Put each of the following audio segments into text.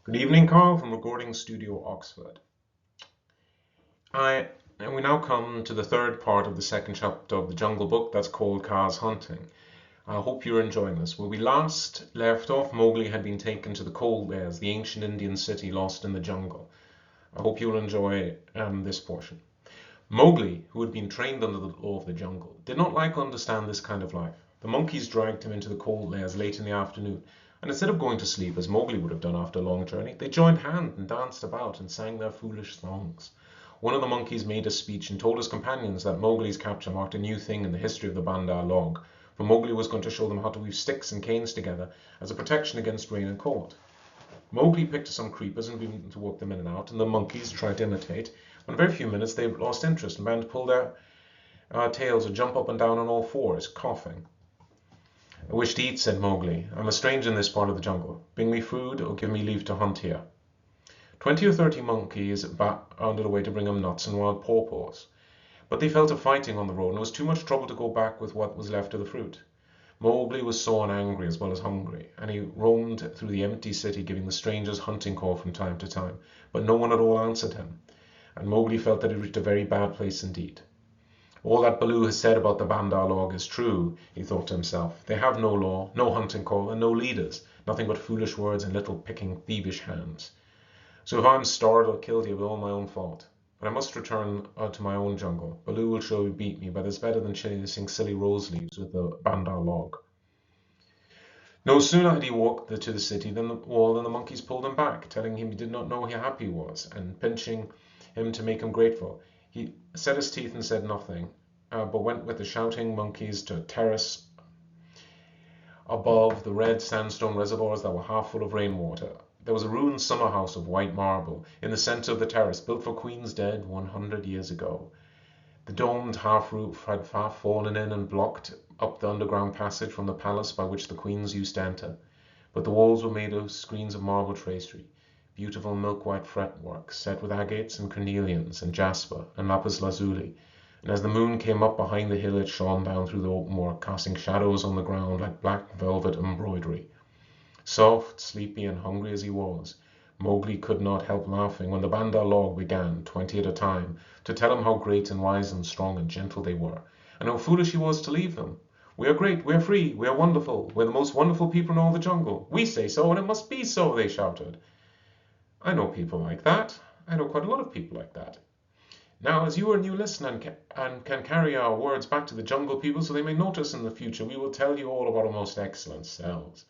Good evening, Carl from Recording Studio Oxford. And we now come to the third part of the second chapter of the Jungle Book that's called Kaa's Hunting. I hope you're enjoying this. Where we last left off, Mowgli had been taken to the Cold Lairs, the ancient Indian city lost in the jungle. I hope you'll enjoy this portion. Mowgli, who had been trained under the law of the jungle, did not like or understand this kind of life. The monkeys dragged him into the Cold Lairs late in the afternoon, and instead of going to sleep as Mowgli would have done after a long journey, they joined hands and danced about and sang their foolish songs. One of the monkeys made a speech and told his companions that Mowgli's capture marked a new thing in the history of the Bandar log, for Mowgli was going to show them how to weave sticks and canes together as a protection against rain and cold. Mowgli picked some creepers and began to work them in and out, and the monkeys tried to imitate. In a very few minutes they lost interest and began to pull their tails or jump up and down on all fours, coughing. "I wish to eat," said Mowgli. "I'm a stranger in this part of the jungle. Bring me food or give me leave to hunt here." 20 or 30 monkeys bounded away to bring him nuts and wild pawpaws, but they fell to fighting on the road, and it was too much trouble to go back with what was left of the fruit. Mowgli was sore and angry as well as hungry, and he roamed through the empty city giving the strangers hunting call from time to time, but no one at all answered him, and Mowgli felt that he reached a very bad place indeed. All that Baloo has said about the Bandar log is true, he thought to himself. They have no law, no hunting call, and no leaders, nothing but foolish words and little picking thievish hands. So if I'm starved or killed, it will be all my own fault. But I must return to my own jungle. Baloo will surely beat me, but it's better than chasing silly rose leaves with the Bandar log. No sooner had he walked to the city than the wall and the monkeys pulled him back, telling him he did not know how happy he was, and pinching him to make him grateful. He set his teeth and said nothing, but went with the shouting monkeys to a terrace above the red sandstone reservoirs that were half full of rainwater. There was a ruined summer house of white marble in the center of the terrace, built for queens dead 100 years ago. The domed half-roof had half fallen in and blocked up the underground passage from the palace by which the queens used to enter, but the walls were made of screens of marble tracery, beautiful milk-white fretwork set with agates and cornelians and jasper and lapis lazuli, and as the moon came up behind the hill it shone down through the open work, casting shadows on the ground like black velvet embroidery. Soft, sleepy, and hungry as he was, Mowgli could not help laughing when the Bandar log began, 20 at a time, to tell him how great and wise and strong and gentle they were, and how foolish he was to leave them. "We are great, we are free, we are wonderful, we're the most wonderful people in all the jungle. We say so, and it must be so," they shouted. "I know people like that. I know quite a lot of people like that. Now, as you are a new listener and can carry our words back to the jungle people so they may notice in the future, we will tell you all about our most excellent selves."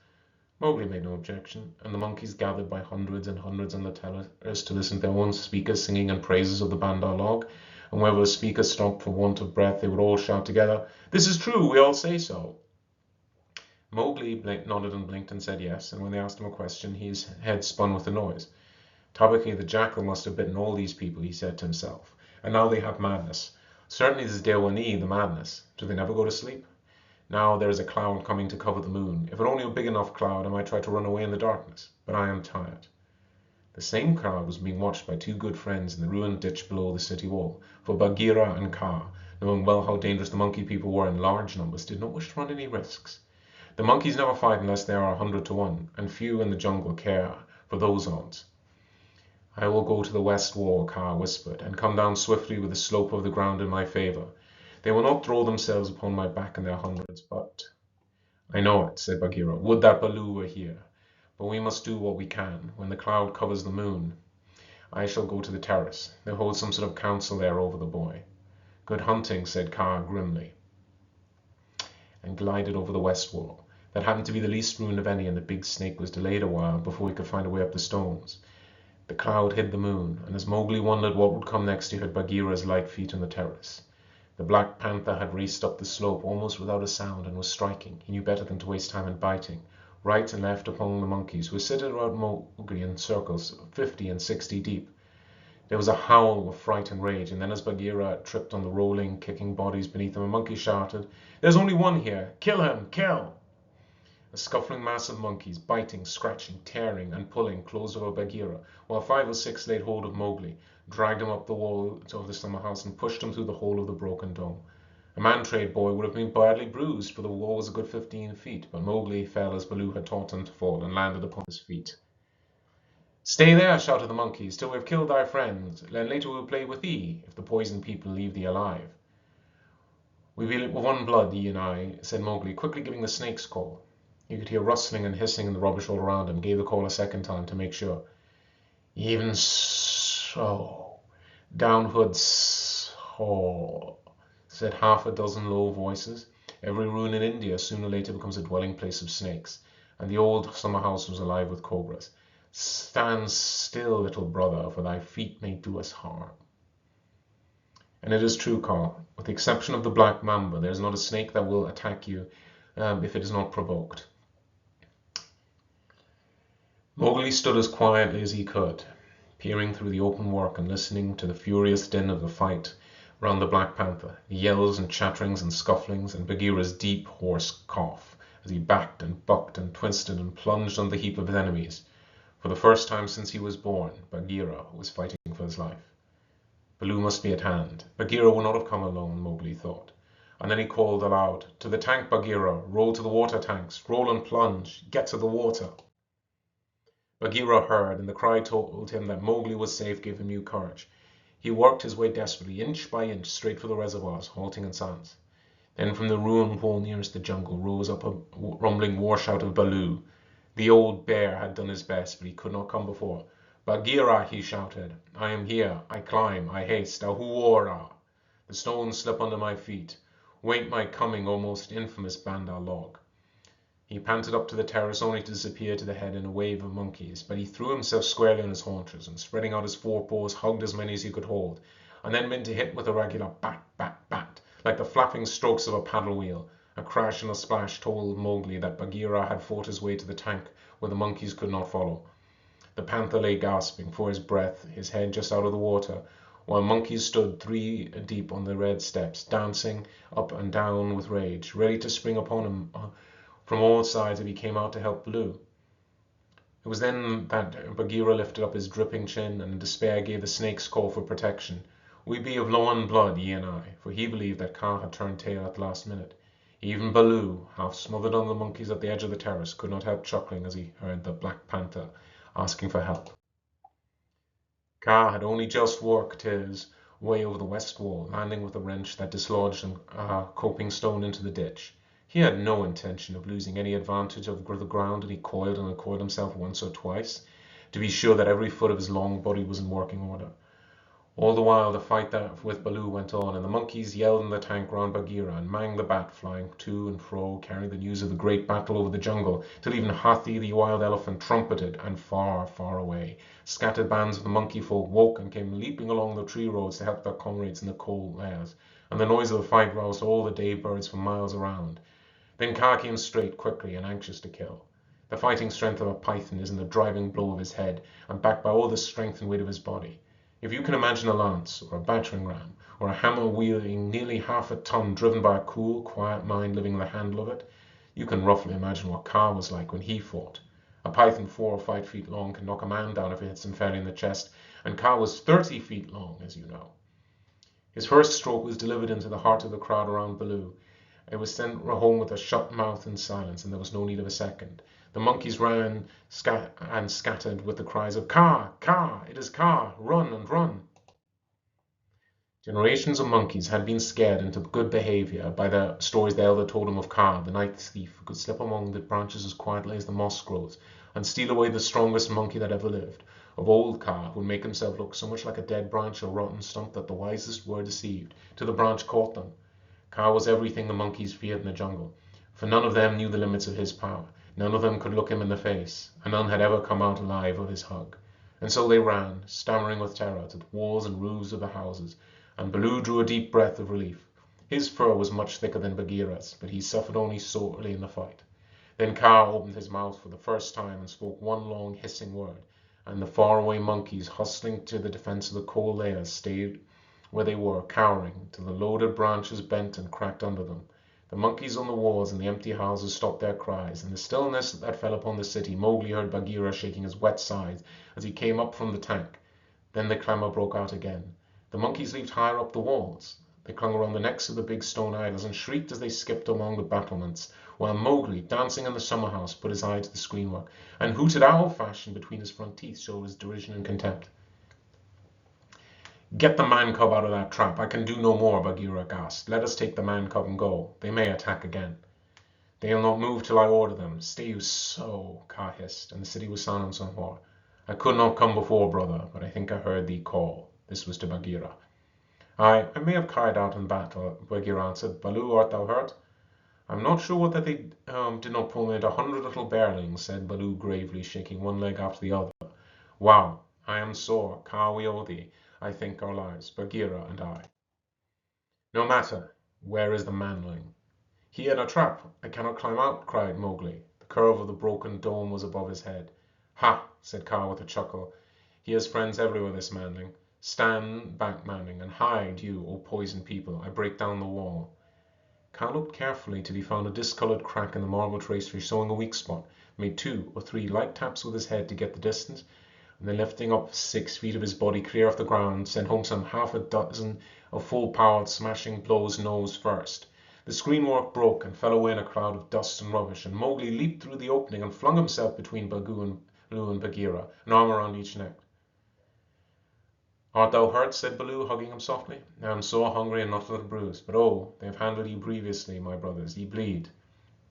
Mowgli made no objection, and the monkeys gathered by hundreds and hundreds on the terrace to listen to their own speakers singing in praises of the Bandar log, and whenever a speaker stopped for want of breath, they would all shout together, "This is true, we all say so." Mowgli nodded and blinked and said yes, and when they asked him a question, his head spun with the noise. "Tabaqui the jackal must have bitten all these people," he said to himself, "and now they have madness. Certainly this is Dewani, the madness. Do they never go to sleep? Now there is a cloud coming to cover the moon. If it only a big enough cloud, I might try to run away in the darkness, but I am tired." The same cloud was being watched by two good friends in the ruined ditch below the city wall, for Bagheera and Kaa, knowing well how dangerous the monkey people were in large numbers, did not wish to run any risks. The monkeys never fight unless they are 100 to 1, and few in the jungle care for those odds. "I will go to the west wall," Kaa whispered, "and come down swiftly with the slope of the ground in my favor. They will not throw themselves upon my back in their hundreds, but—" "I know it," said Bagheera. "Would that Baloo were here. But we must do what we can. When the cloud covers the moon, I shall go to the terrace. They'll hold some sort of council there over the boy." "Good hunting," said Kaa grimly, and glided over the west wall. That happened to be the least ruined of any, and the big snake was delayed a while before he could find a way up the stones. The cloud hid the moon, and as Mowgli wondered what would come next, he heard Bagheera's light feet on the terrace. The black panther had raced up the slope almost without a sound and was striking, he knew better than to waste time in biting, right and left upon the monkeys, who were sitting around Mowgli in circles 50 and 60 deep. There was a howl of fright and rage, and then as Bagheera tripped on the rolling, kicking bodies beneath him, a monkey shouted, "There's only one here! Kill him! Kill!" A scuffling mass of monkeys, biting, scratching, tearing, and pulling, closed over Bagheera, while 5 or 6 laid hold of Mowgli, dragged him up the wall of the summer house, and pushed him through the hole of the broken dome. A man-trade boy would have been badly bruised, for the wall was a good 15 feet, but Mowgli fell as Baloo had taught him to fall, and landed upon his feet. Stay there, shouted the monkeys, till we've killed thy friends. Then later we'll play with thee, if the poison people leave thee alive. We be one blood, ye and I, said Mowgli, quickly giving the snake's call. He could hear rustling and hissing in the rubbish all around him, gave the call a second time to make sure. Even so, downward so, said half a dozen low voices. Every ruin in India sooner or later becomes a dwelling place of snakes, and the old summer house was alive with cobras. Stand still, little brother, for thy feet may do us harm. And it is true, Carl. With the exception of the black mamba, there is not a snake that will attack you if it is not provoked. Mowgli stood as quietly as he could, peering through the open work and listening to the furious din of the fight round the black panther, the yells and chatterings and scufflings, and Bagheera's deep, hoarse cough as he backed and bucked and twisted and plunged on the heap of his enemies. For the first time since he was born, Bagheera was fighting for his life. Baloo must be at hand. Bagheera would not have come alone, Mowgli thought. And then he called aloud, "To the tank, Bagheera! Roll to the water tanks! Roll and plunge! Get to the water!" Bagheera heard, and the cry told him that Mowgli was safe, gave him new courage. He worked his way desperately, inch by inch, straight for the reservoirs, halting in silence. Then from the ruined wall nearest the jungle rose up a rumbling war shout of Baloo. The old bear had done his best, but he could not come before. "Bagheera!" he shouted. "I am here. I climb. I haste. Ahuora! The stones slip under my feet. Wait my coming, O most infamous Bandar log." He panted up to the terrace, only to disappear to the head in a wave of monkeys, but he threw himself squarely on his haunches, and spreading out his forepaws, hugged as many as he could hold, and then began to hit with a regular bat, bat, bat, like the flapping strokes of a paddle wheel. A crash and a splash told Mowgli that Bagheera had fought his way to the tank where the monkeys could not follow. The panther lay gasping for his breath, his head just out of the water, while monkeys stood 3 deep on the red steps, dancing up and down with rage, ready to spring upon him from all sides if he came out to help Baloo. It was then that Bagheera lifted up his dripping chin and in despair gave the snake's call for protection. We be of Loan blood, ye and I, for he believed that Kaa had turned tail at the last minute. Even Baloo, half smothered on the monkeys at the edge of the terrace, could not help chuckling as he heard the Black Panther asking for help. Kaa had only just worked his way over the west wall, landing with a wrench that dislodged a coping stone into the ditch. He had no intention of losing any advantage over the ground, and he coiled and uncoiled himself once or twice to be sure that every foot of his long body was in working order. All the while the fight with Baloo went on, and the monkeys yelled in the tank round Bagheera, and Mang the Bat, flying to and fro, carried the news of the great battle over the jungle, till even Hathi the wild elephant trumpeted, and far, far away, scattered bands of the monkey folk woke and came leaping along the tree roads to help their comrades in the cold Lairs, and the noise of the fight roused all the day birds for miles around. Then Kaa came straight, quickly, and anxious to kill. The fighting strength of a python is in the driving blow of his head, and backed by all the strength and weight of his body. If you can imagine a lance, or a battering ram, or a hammer wielding nearly half a ton driven by a cool, quiet mind living in the handle of it, you can roughly imagine what Kaa was like when he fought. A python 4 or 5 feet long can knock a man down if it hits him fairly in the chest, and Kaa was 30 feet long, as you know. His first stroke was delivered into the heart of the crowd around Baloo. It was sent home with a shut mouth and silence, and there was no need of a second. The monkeys ran and scattered with the cries of "Kaa! Kaa! It is Kaa! Run and run!" Generations of monkeys had been scared into good behavior by the stories the elder told them of Kaa, the night thief, who could slip among the branches as quietly as the moss grows, and steal away the strongest monkey that ever lived. Of old Kaa, who would make himself look so much like a dead branch or rotten stump that the wisest were deceived, till the branch caught them. Kaa was everything the monkeys feared in the jungle, for none of them knew the limits of his power, none of them could look him in the face, and none had ever come out alive of his hug. And so they ran, stammering with terror, to the walls and roofs of the houses, and Baloo drew a deep breath of relief. His fur was much thicker than Bagheera's, but he suffered only sorely in the fight. Then Kaa opened his mouth for the first time and spoke one long hissing word, and the faraway monkeys, hustling to the defense of the coal layers, stayed where they were, cowering, till the loaded branches bent and cracked under them. The monkeys on the walls and the empty houses stopped their cries. In the stillness that fell upon the city, Mowgli heard Bagheera shaking his wet sides as he came up from the tank. Then the clamour broke out again. The monkeys leaped higher up the walls. They clung around the necks of the big stone idols and shrieked as they skipped along the battlements, while Mowgli, dancing in the summer house, put his eye to the screenwork and hooted owl fashion between his front teeth, showed his derision and contempt. Get the man cub out of that trap. I can do no more, Bagheera gasped. Let us take the man cub and go. They may attack again. They'll not move till I order them. Stay you so, Kaa hissed, and the city was silent some more. I could not come before, brother, but I think I heard thee call. This was to Bagheera. I may have cried out in battle, Bagheera answered. Baloo, art thou hurt? I'm not sure that they did not pull me into 100 little bearlings, said Baloo gravely, shaking one leg after the other. Wow, I am sore. Kaa, we owe thee, I think, our lives, Bagheera and I. No matter. Where is the manling? He in a trap. I cannot climb out, cried Mowgli. The curve of the broken dome was above his head. Ha, said Kaa with a chuckle. He has friends everywhere, this manling. Stand back, manling, and hide, you, O poison people. I break down the wall. Kaa looked carefully till he found a discoloured crack in the marble tracery showing a weak spot, made 2 or 3 light taps with his head to get the distance, and then lifting up 6 feet of his body clear off the ground, sent home some half a dozen of full-powered smashing blows nose first. The screenwork broke and fell away in a cloud of dust and rubbish, and Mowgli leaped through the opening and flung himself between Baloo and Bagheera, an arm around each neck. Art thou hurt? Said Baloo, hugging him softly. I am so hungry and not a little bruised, but oh, they have handled you grievously, my brothers. Ye bleed.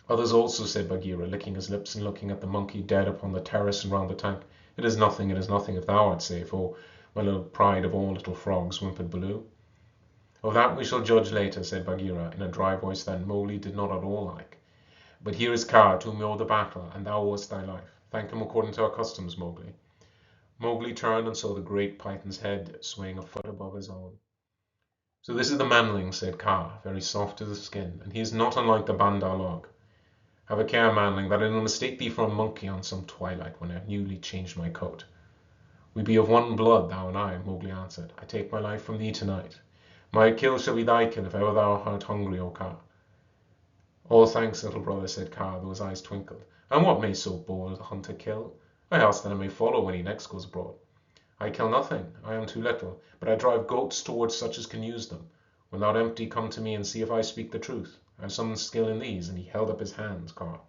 Others also, said Bagheera, licking his lips and looking at the monkey dead upon the terrace and round the tank. It is nothing, if thou art safe, oh, my little pride of all little frogs, whimpered Baloo. Of that we shall judge later, said Bagheera, in a dry voice that Mowgli did not at all like. But here is Kaa, to whom we owe the battle, and thou owest thy life. Thank him according to our customs, Mowgli. Mowgli turned and saw the great python's head swaying a foot above his own. So this is the manling, said Kaa, very soft to the skin, and he is not unlike the Bandar log. Have a care, manling, that I don't mistake thee for a monkey on some twilight when I have newly changed my coat. We be of one blood, thou and I, Mowgli answered. I take my life from thee tonight. My kill shall be thy kill if ever thou art hungry, O Kaa. All thanks, little brother, said Kaa, though his eyes twinkled. And what may so bold a hunter kill? I ask that I may follow when he next goes abroad. I kill nothing, I am too little, but I drive goats towards such as can use them. When thou'rt empty, come to me and see if I speak the truth. I have some skill in these, and he held up his hands, Kaa.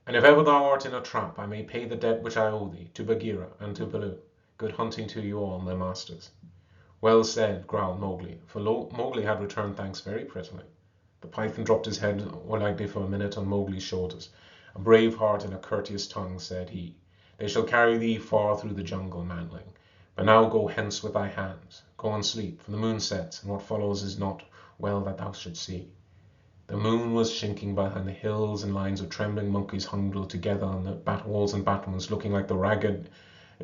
And if ever thou art in a trap, I may pay the debt which I owe thee, to Bagheera and to Baloo. Good hunting to you all, my masters. Well said, growled Mowgli, for Mowgli had returned thanks very prettily. The python dropped his head lightly for a minute on Mowgli's shoulders. A brave heart and a courteous tongue, said he. They shall carry thee far through the jungle, manling. But now go hence with thy hands. Go and sleep, for the moon sets, and what follows is not well that thou shouldst see. The moon was sinking behind the hills, and lines of trembling monkeys huddled together on the walls and battlements, looking like the ragged,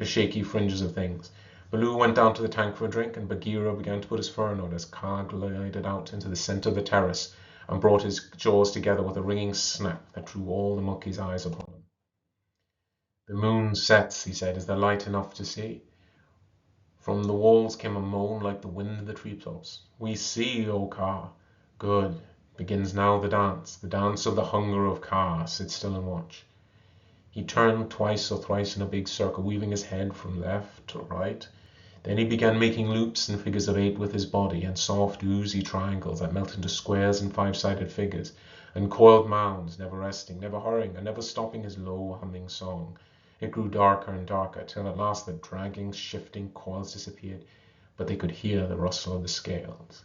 shaky fringes of things. Baloo went down to the tank for a drink, and Bagheera began to put his fur on as Kaa glided out into the centre of the terrace and brought his jaws together with a ringing snap that drew all the monkeys' eyes upon him. The moon sets, he said. Is there light enough to see? From the walls came a moan like the wind in the treetops. We see, O Kaa. Good. Begins now the dance of the hunger of Kaa. Sit still and watch. He turned twice or thrice in a big circle, weaving his head from left to right. Then he began making loops and figures of 8 with his body, and soft, oozy triangles that melted into squares and 5-sided figures, and coiled mounds, never resting, never hurrying, and never stopping his low, humming song. It grew darker and darker, till at last the dragging, shifting coils disappeared, but they could hear the rustle of the scales.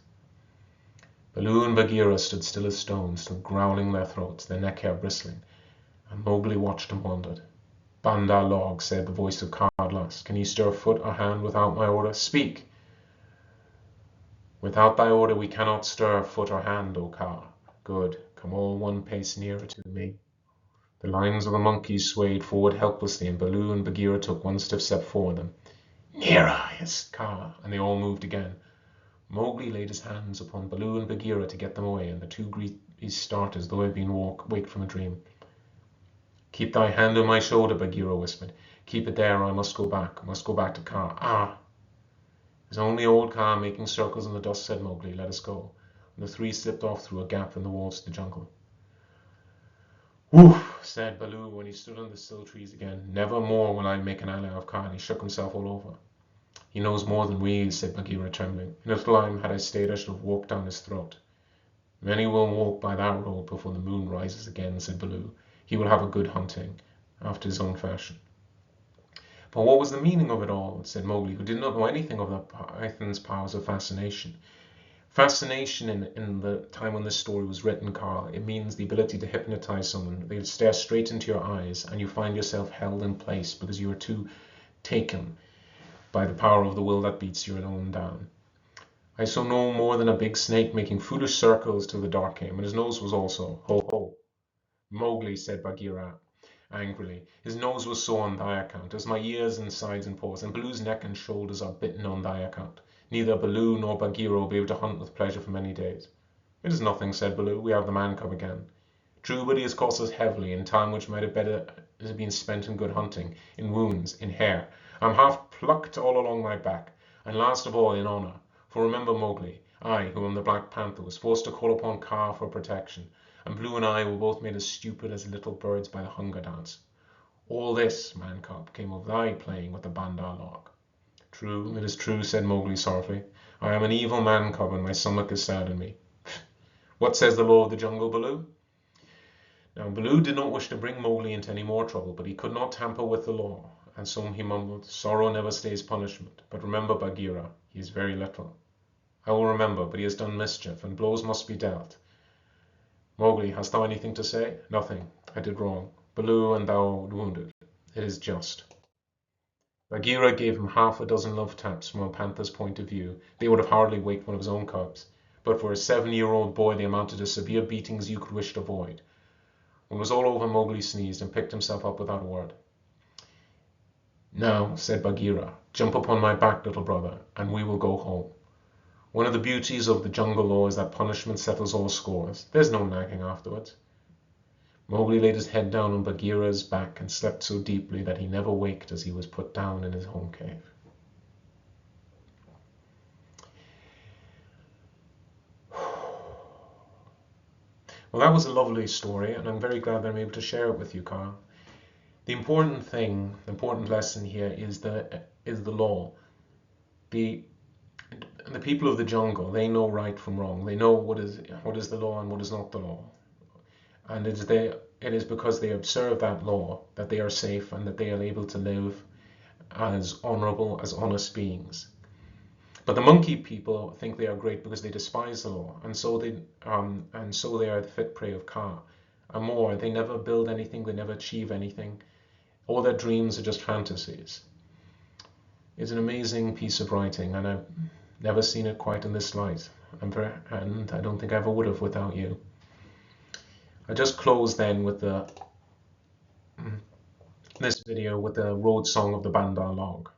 Baloo and Bagheera stood still as stones, still growling their throats, their neck hair bristling, and Mowgli watched and wondered. Bandar log, said the voice of Kaa at last. Can ye stir foot or hand without my order? Speak! Without thy order we cannot stir foot or hand, O Kaa. Good. Come all one pace nearer to me. The lines of the monkeys swayed forward helplessly, and Baloo and Bagheera took one stiff step forward them. Nearer, hissed Kaa, and they all moved again. Mowgli laid his hands upon Baloo and Bagheera to get them away, and the 2 greased started as though they had been waked from a dream. Keep thy hand on my shoulder, Bagheera whispered. Keep it there, or I must go back. I must go back to Kaa. Ah! There's only old Kaa making circles in the dust, said Mowgli. Let us go. And the 3 slipped off through a gap in the walls of the jungle. Woof, said Baloo when he stood on the still trees again. Never more will I make an ally of Kaa, and he shook himself all over. He knows more than we, said Bagheera, trembling. In a time, had I stayed, I should have walked down his throat. Many will walk by that road before the moon rises again, said Baloo. He will have a good hunting, after his own fashion. But what was the meaning of it all? Said Mowgli, who did not know anything of the python's powers of fascination. Fascination in the time when this story was written, Carl, it means the ability to hypnotize someone. They stare straight into your eyes and you find yourself held in place because you are too taken by the power of the will that beats your own down. I saw no more than a big snake making foolish circles till the dark came, and his nose was also ho ho. Mowgli, said Bagheera angrily, his nose was sore on thy account, as my ears and sides and paws, and Baloo's neck and shoulders are bitten on thy account. Neither Baloo nor Bagheera will be able to hunt with pleasure for many days. It is nothing, said Baloo, we have the man cub again. True, but he has cost us heavily, in time which might have better been spent in good hunting, in wounds, in hair. I am half plucked all along my back, and last of all in honour. For remember, Mowgli, I, who am the Black Panther, was forced to call upon Kaa for protection, and Baloo and I were both made as stupid as little birds by the hunger dance. All this, man cub, came of thy playing with the Bandar log. True, it is true, said Mowgli sorrowfully. I am an evil man cub, and my stomach is sad in me. What says the law of the jungle, Baloo? Now Baloo did not wish to bring Mowgli into any more trouble, but he could not tamper with the law, and so he mumbled, Sorrow never stays punishment, but remember Bagheera, he is very little. I will remember, but he has done mischief, and blows must be dealt. Mowgli, hast thou anything to say? Nothing. I did wrong. Baloo and thou wounded. It is just. Bagheera gave him half a dozen love taps from a panther's point of view. They would have hardly waked one of his own cubs, but for a 7-year-old boy they amounted to severe beatings you could wish to avoid. When it was all over, Mowgli sneezed and picked himself up without a word. Now, said Bagheera, jump upon my back, little brother, and we will go home. One of the beauties of the jungle law is that punishment settles all scores. There's no nagging afterwards. Mowgli laid his head down on Bagheera's back and slept so deeply that he never waked as he was put down in his home cave. Well, that was a lovely story, and I'm very glad that I'm able to share it with you, Carl. The important thing, the important lesson here is the law. The people of the jungle, they know right from wrong. They know what is the law and what is not the law. And it is because they observe that law that they are safe and that they are able to live as honorable, as honest beings. But the monkey people think they are great because they despise the law, and so they are the fit prey of Kaa. And more, they never build anything, they never achieve anything. All their dreams are just fantasies. It's an amazing piece of writing, and I've never seen it quite in this light, and I don't think I ever would have without you. I just close then with this video with the road song of the Bandar log.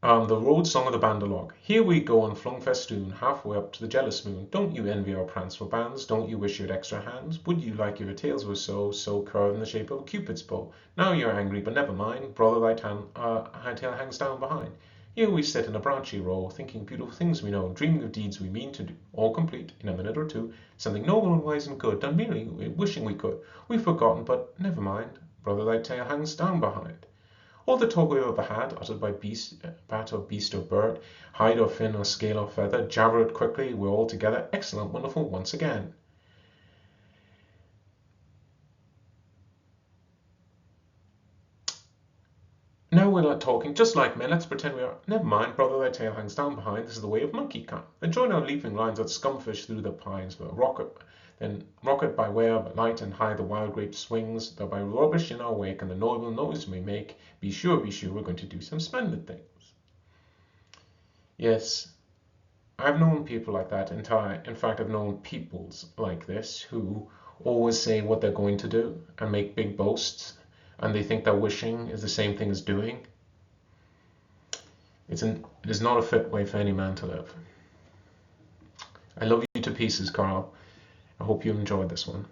The road song of the Bandar log. Here we go on flung festoon, halfway up to the jealous moon. Don't you envy our prance for bands? Don't you wish you had extra hands? Would you like your tails were so curved in the shape of a cupid's bow? Now you're angry, but never mind, brother, thy tail hangs down behind. Here we sit in a branchy row, thinking beautiful things we know, dreaming of deeds we mean to do, all complete in a minute or two, something noble and wise and good, done merely wishing we could. We've forgotten, but never mind, brother, thy tail hangs down behind. All the talk we ever had, uttered by bat or beast or bird, hide or fin or scale or feather, jabber it quickly, we're all together, excellent, wonderful, once again. Now we're not talking just like men, let's pretend we are. Never mind, brother, thy tail hangs down behind, this is the way of monkey kind. Then join our leaping lines at scumfish through the pines, then rocket by way of light and high the wild grape swings, though by rubbish in our wake and the noble noise we make, be sure we're going to do some splendid things. Yes, I've known people like that. In fact, I've known peoples like this who always say what they're going to do and make big boasts, and they think that wishing is the same thing as doing. It is not a fit way for any man to live. I love you to pieces, Carl. I hope you enjoyed this one.